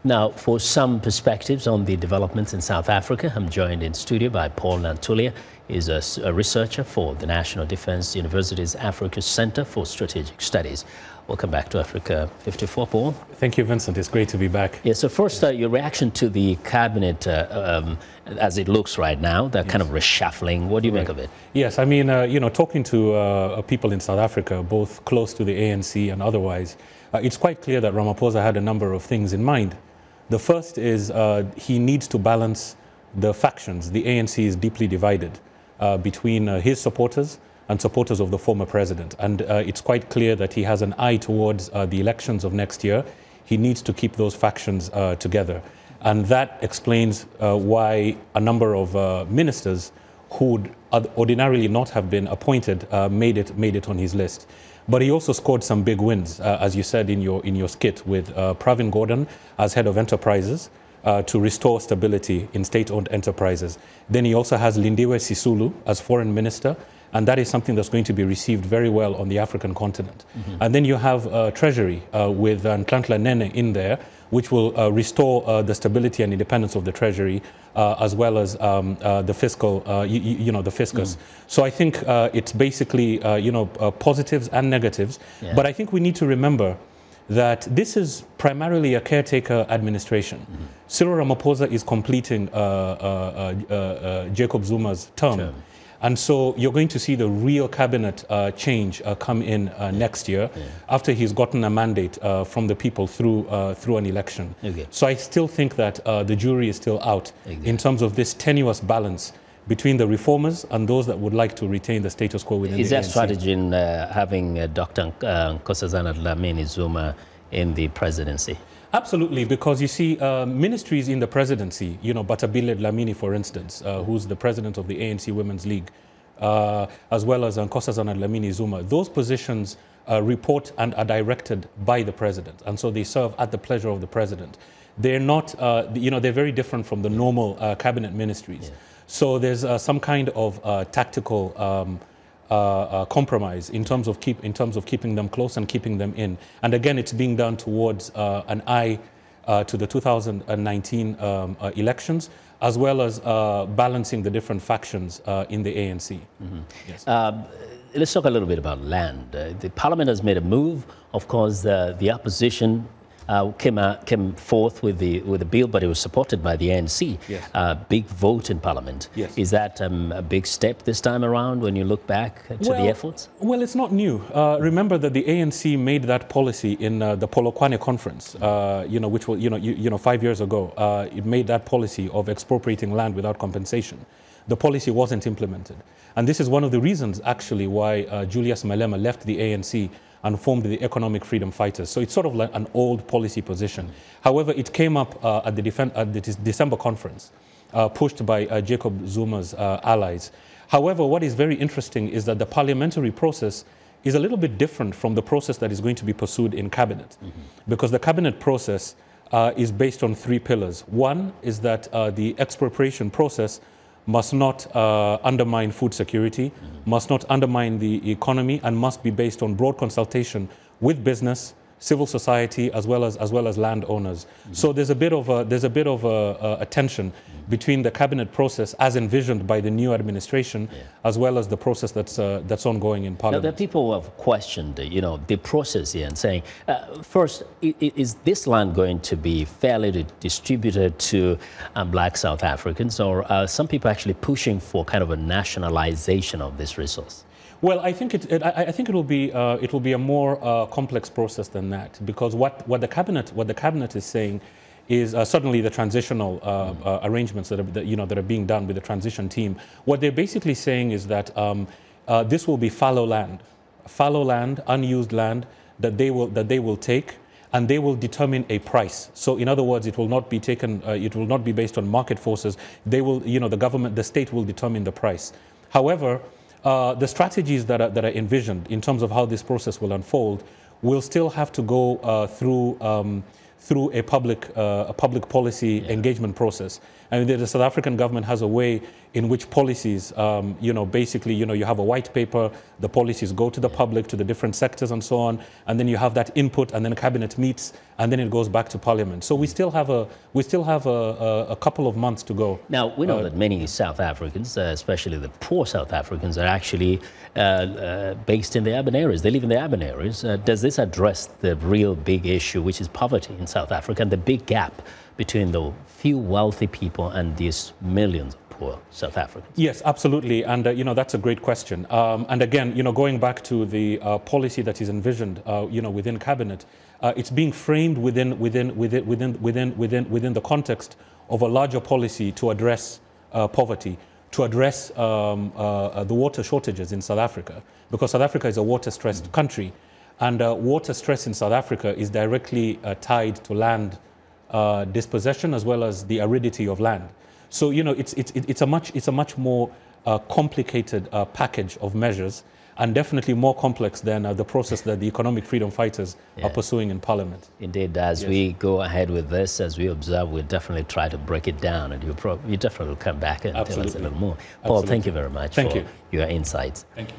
Now, for some perspectives on the developments in South Africa, I'm joined in studio by Paul Nantulya. He's a researcher for the National Defense University's Africa Center for Strategic Studies. Welcome back to Africa 54, Paul. Thank you, Vincent. It's great to be back. Yeah, so first, your reaction to the cabinet as it looks right now, that kind of reshuffling. What do you make of it? Yes, I mean, talking to people in South Africa, both close to the ANC and otherwise, it's quite clear that Ramaphosa had a number of things in mind. The first is he needs to balance the factions. The ANC is deeply divided between his supporters and supporters of the former president. And it's quite clear that he has an eye towards the elections of next year. He needs to keep those factions together. And that explains why a number of ministers who would ordinarily not have been appointed made it on his list. But he also scored some big wins, as you said in your skit, with Pravin Gordhan as head of enterprises to restore stability in state-owned enterprises. Then he also has Lindiwe Sisulu as foreign minister, and that is something that's going to be received very well on the African continent. Mm-hmm. And then you have Treasury with Nantulya Nene in there, which will restore the stability and independence of the Treasury, as well as the fiscal, the fiscus. Mm. So I think it's basically, positives and negatives. Yeah. But I think we need to remember that this is primarily a caretaker administration. Mm-hmm. Cyril Ramaphosa is completing Jacob Zuma's term. Sure. And so you're going to see the real cabinet change come in next year after he's gotten a mandate from the people through an election. Okay. So I still think that the jury is still out in terms of this tenuous balance between the reformers and those that would like to retain the status quo within the ANC. Is that strategy in having Dr. Nkosazana Dlamini Zuma in the presidency? Absolutely, because you see, ministries in the presidency, Batabile Dlamini, for instance, who's the president of the ANC Women's League, as well as Nkosazana Dlamini Zuma, those positions report and are directed by the president, and so they serve at the pleasure of the president. They're not, they're very different from the normal cabinet ministries. Yeah. So there's some kind of tactical compromise in terms of keeping them close and keeping them in. And again, it's being done towards an eye to the 2019 elections, as well as balancing the different factions in the ANC. Mm-hmm. Yes. Let's talk a little bit about land. The parliament has made a move. Of course, the opposition came forth with the bill, but it was supported by the ANC. Yes. Big vote in Parliament. Yes. Is that a big step this time around when you look back to the efforts? Well, it's not new. Remember that the ANC made that policy in the Polokwane conference, which was 5 years ago. It made that policy of expropriating land without compensation. The policy wasn't implemented, and this is one of the reasons actually why Julius Malema left the ANC and formed the Economic Freedom Fighters. So it's sort of like an old policy position. However, it came up at the December conference, pushed by Jacob Zuma's allies. However, what is very interesting is that the parliamentary process is a little bit different from the process that is going to be pursued in cabinet. Mm-hmm. Because the cabinet process is based on 3 pillars. One is that the expropriation process must not undermine food security, must not undermine the economy, and must be based on broad consultation with business, civil society, as well as landowners. Mm-hmm. So there's a bit of a tension between the cabinet process as envisioned by the new administration, as well as the process that's ongoing in Parliament. Now, there are people who have questioned, the process here and saying, first, is this land going to be fairly distributed to black South Africans, or are some people actually pushing for kind of a nationalization of this resource? Well, I think it will be a more complex process than that, because what the cabinet is saying is certainly the transitional arrangements that are being done with the transition team. What they're basically saying is that this will be fallow land, unused land that they will take, and they will determine a price. So in other words, it will not be taken. It will not be based on market forces. They will, the state will determine the price. However, the strategies that are envisioned in terms of how this process will unfold will still have to go through a public policy engagement process. And the South African government has a way in which policies, basically, you have a white paper, the policies go to the public, to the different sectors and so on, and then you have that input, and then cabinet meets, and then it goes back to parliament. So we still have a couple of months to go. Now, we know that many South Africans, especially the poor South Africans, are actually based in the urban areas. They live in the urban areas. Does this address the real big issue, which is poverty in South Africa, and the big gap between the few wealthy people and these millions of poor South Africans? Yes, absolutely, and that's a great question. And again, going back to the policy that is envisioned, within cabinet, it's being framed within the context of a larger policy to address poverty, to address the water shortages in South Africa, because South Africa is a water-stressed country, and water stress in South Africa is directly tied to land dispossession as well as the aridity of land. So it's a much more complicated package of measures, and definitely more complex than the process that the economic freedom fighters are pursuing in Parliament. Indeed, as we go ahead with this, as we observe, we'll definitely try to break it down, and you definitely will come back and tell us a little more. Paul, thank you very much for your insights. Thank you.